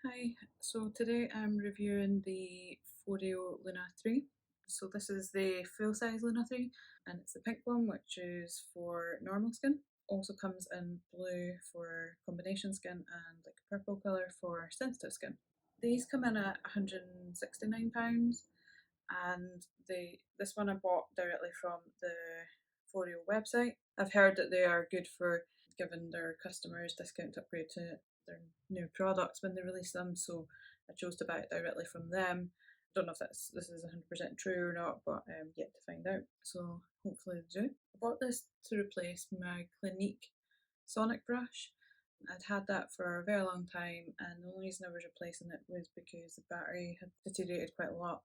Hi, so today I'm reviewing the Foreo Luna 3. So this is the full size Luna 3 and it's the pink one, which is for normal skin. Also comes in blue for combination skin and like purple colour for sensitive skin. These come in at £169 and this one I bought directly from the Foreo website. I've heard that they are good for giving their customers discount to upgrade to their new products when they release them, so I chose to buy it directly from them. I don't know if this is 100% true or not, but yet to find out. So hopefully they do. I bought this to replace my Clinique Sonic brush. I'd had that for a very long time, and the only reason I was replacing it was because the battery had deteriorated quite a lot,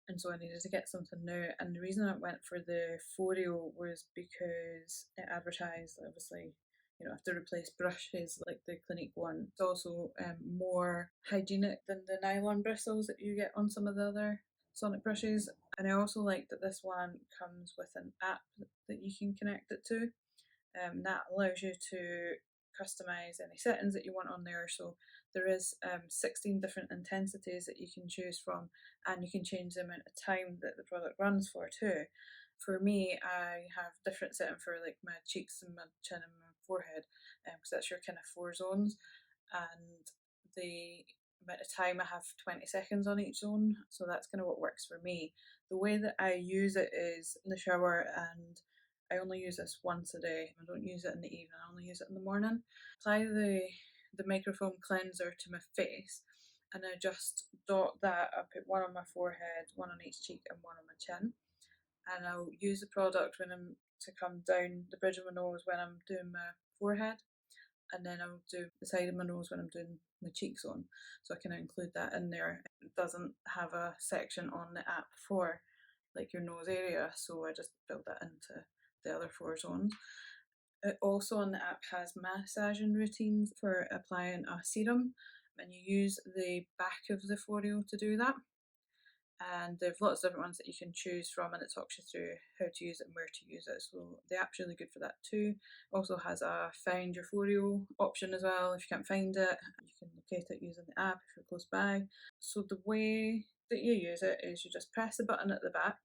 and so I needed to get something new. And the reason I went for the Foreo was because it advertised, obviously, you know, have to replace brushes like the Clinique one. It's also more hygienic than the nylon bristles that you get on some of the other Sonic brushes. And I also like that this one comes with an app that you can connect it to. That allows you to customize any settings that you want on there. So there is 16 different intensities that you can choose from, and you can change the amount of time that the product runs for too. For me, I have different setting for like my cheeks and my chin and my forehead, because that's your kind of four zones, and the amount of time I have 20 seconds on each zone. So that's kind of what works for me. The way that I use it is in the shower, and I only use this once a day. I don't use it in the evening, I only use it in the morning. Apply the microfoam cleanser to my face, and I just dot that. I put one on my forehead, one on each cheek, and one on my chin. And I'll use the product when I'm to come down the bridge of my nose when I'm doing my forehead, and then I'll do the side of my nose when I'm doing my cheek zone. So I can include that in there. It doesn't have a section on the app for like your nose area, so I just build that into the other four zones. It also on the app has massaging routines for applying a serum, and you use the back of the Foreo to do that. And there's lots of different ones that you can choose from, and it talks you through how to use it and where to use it. So the app's really good for that too. Also has a find your Foreo option as well. If you can't find it, you can locate it using the app if you're close by. So the way that you use it is you just press the button at the back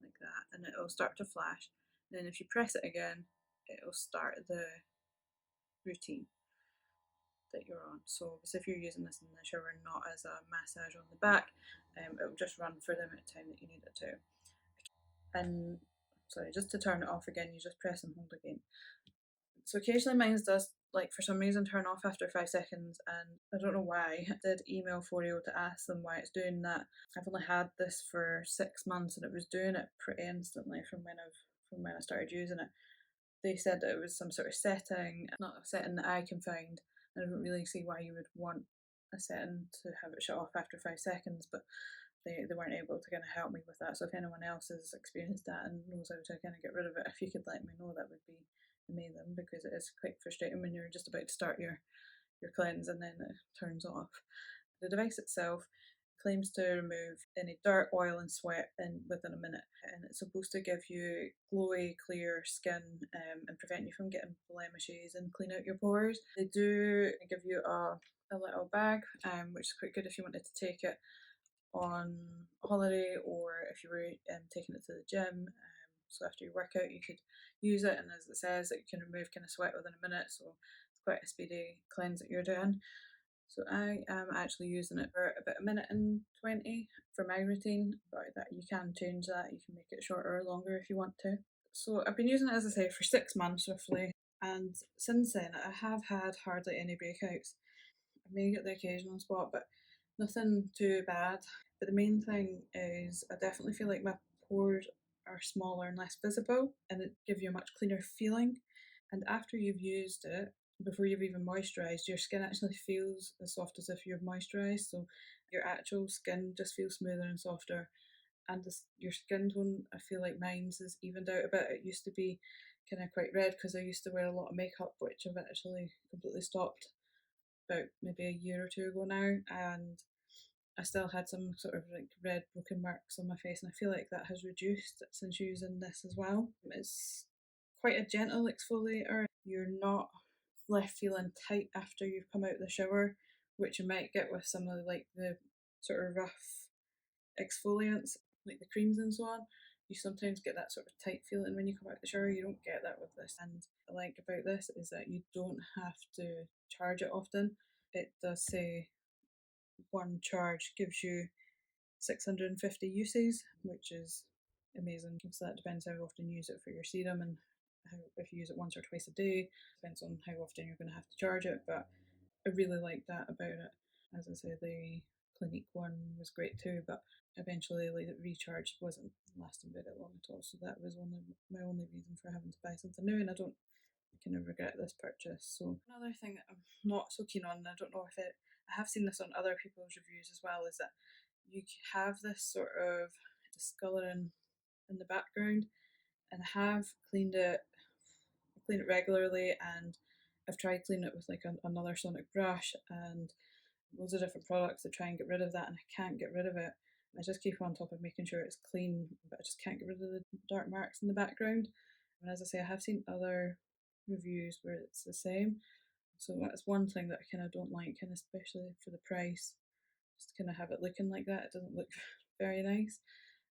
like that, and it'll start to flash. And then if you press it again, it'll start the routine that you're on. So if you're using this in the shower, not as a massage on the back, it will just run for the amount of time that you need it to. And sorry, just to turn it off again, you just press and hold again. So occasionally mine does, like, for some reason turn off after 5 seconds, and I don't know why. I did email Foreo to ask them why it's doing that. I've only had this for 6 months and it was doing it pretty instantly from when I started using it. They said that it was some sort of setting, not a setting that I can find. I don't really see why you would want a setting to have it shut off after 5 seconds, but they weren't able to kind of help me with that. So if anyone else has experienced that and knows how to kind of get rid of it, if you could let me know, that would be amazing, because it is quite frustrating when you're just about to start your cleanse and then it turns off. The device itself claims to remove any dirt, oil, and sweat within a minute, and it's supposed to give you glowy, clear skin, and prevent you from getting blemishes and clean out your pores. They do give you a little bag, which is quite good if you wanted to take it on holiday or if you were taking it to the gym. So after your workout, you could use it, and as it says, it can remove kind of sweat within a minute. So it's quite a speedy cleanse that you're doing. So I am actually using it for about a minute and 20 for my routine, but that you can change that. You can make it shorter or longer if you want to. So I've been using it, as I say, for 6 months roughly, and since then I have had hardly any breakouts. I may get the occasional spot, but nothing too bad. But the main thing is I definitely feel like my pores are smaller and less visible, and it gives you a much cleaner feeling. And after you've used it, before you've even moisturised, your skin actually feels as soft as if you've moisturised. So your actual skin just feels smoother and softer. And your skin tone, I feel like mine's is evened out a bit. It used to be kind of quite red because I used to wear a lot of makeup, which I've actually completely stopped about maybe a year or two ago now. And I still had some sort of like red broken marks on my face, and I feel like that has reduced since using this as well. It's quite a gentle exfoliator. You're not left feeling tight after you've come out of the shower, which you might get with some of the sort of rough exfoliants, like the creams and so on. You sometimes get that sort of tight feeling when you come out of the shower. You don't get that with this. And what I like about this is that you don't have to charge it often. It does say one charge gives you 650 uses, which is amazing. So that depends how often you use it for your serum and how, if you use it once or twice a day, depends on how often you're going to have to charge it. But I really like that about it. As I say, the Clinique one was great too, but eventually like the recharge wasn't lasting very long at all. So that was only my only reason for having to buy something new, and I don't kind of regret this purchase. So another thing that I'm not so keen on, and I don't know if I have seen this on other people's reviews as well, is that you have this sort of discolouring in the background, and I have cleaned it. I clean it regularly, and I've tried cleaning it with like another sonic brush and loads of different products to try and get rid of that, and I can't get rid of it. I just keep on top of making sure it's clean, but I just can't get rid of the dark marks in the background. And as I say, I have seen other reviews where it's the same. So that's one thing that I kind of don't like, and especially for the price, just kind of have it looking like that. It doesn't look very nice.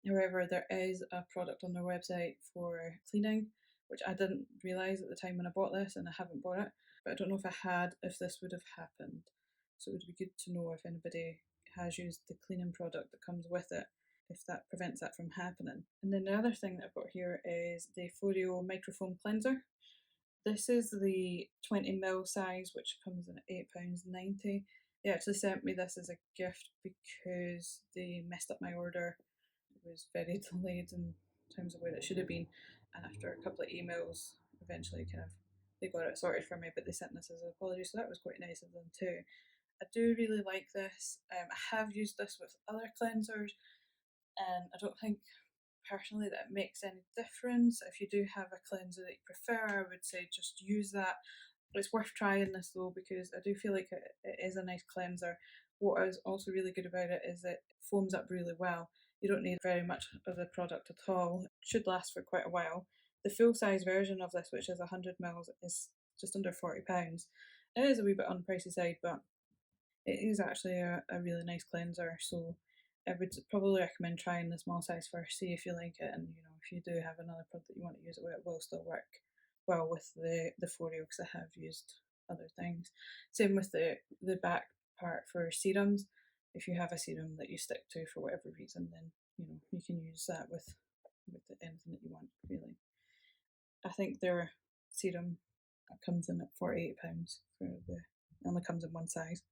However, there is a product on their website for cleaning, which I didn't realise at the time when I bought this, and I haven't bought it. But I don't know if I had, if this would have happened. So it would be good to know if anybody has used the cleaning product that comes with it, if that prevents that from happening. And then the other thing that I've got here is the Foreo microfoam cleanser. This is the 20ml size, which comes in at £8.90. They actually sent me this as a gift because they messed up my order. It was very delayed in terms of where it should have been, and after a couple of emails, eventually kind of they got it sorted for me, but they sent this as an apology, so that was quite nice of them too. I do really like this. I have used this with other cleansers, and I don't think personally that it makes any difference. If you do have a cleanser that you prefer, I would say just use that. It's worth trying this though, because I do feel like it is a nice cleanser. What is also really good about it is it foams up really well. You don't need very much of the product at all. It should last for quite a while. The full size version of this, which is 100ml, is just under £40. It is a wee bit on the pricey side, but it is actually a really nice cleanser. So I would probably recommend trying the small size first, see if you like it, and if you do have another product that you want to use it with, it will still work well with the Foreo, because I have used other things. Same with the back part for serums. If you have a serum that you stick to for whatever reason, then you can use that with anything that you want, really. I think their serum comes in at £48 for the only comes in one size.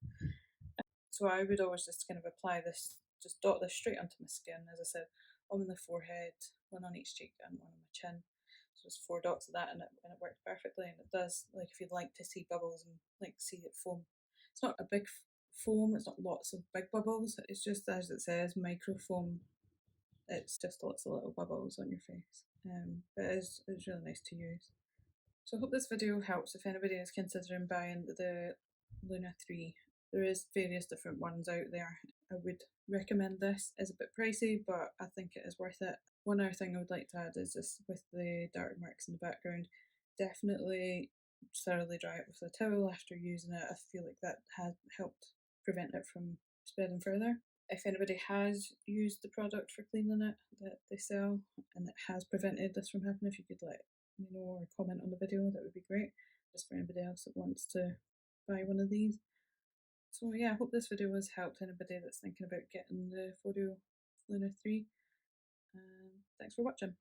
So I would always just kind of apply this, just dot this straight onto my skin, as I said, one on the forehead, one on each cheek, and one on my chin. So just 4 dots of that, and it works perfectly. And it does, like, if you'd like to see bubbles and like see it foam, it's not a big foam. It's not lots of big bubbles. It's just, as it says, microfoam. It's just lots of little bubbles on your face. But it's really nice to use. So I hope this video helps if anybody is considering buying the Luna 3. There is various different ones out there. I would recommend this. It's a bit pricey, but I think it is worth it. One other thing I would like to add is just with the dark marks in the background, definitely thoroughly dry it with a towel after using it. I feel like that has helped prevent it from spreading further. If anybody has used the product for cleaning it that they sell and it has prevented this from happening, if you could let me know or comment on the video, that would be great, just for anybody else that wants to buy one of these. So yeah, I hope this video has helped anybody that's thinking about getting the Foreo Luna 3. Thanks for watching.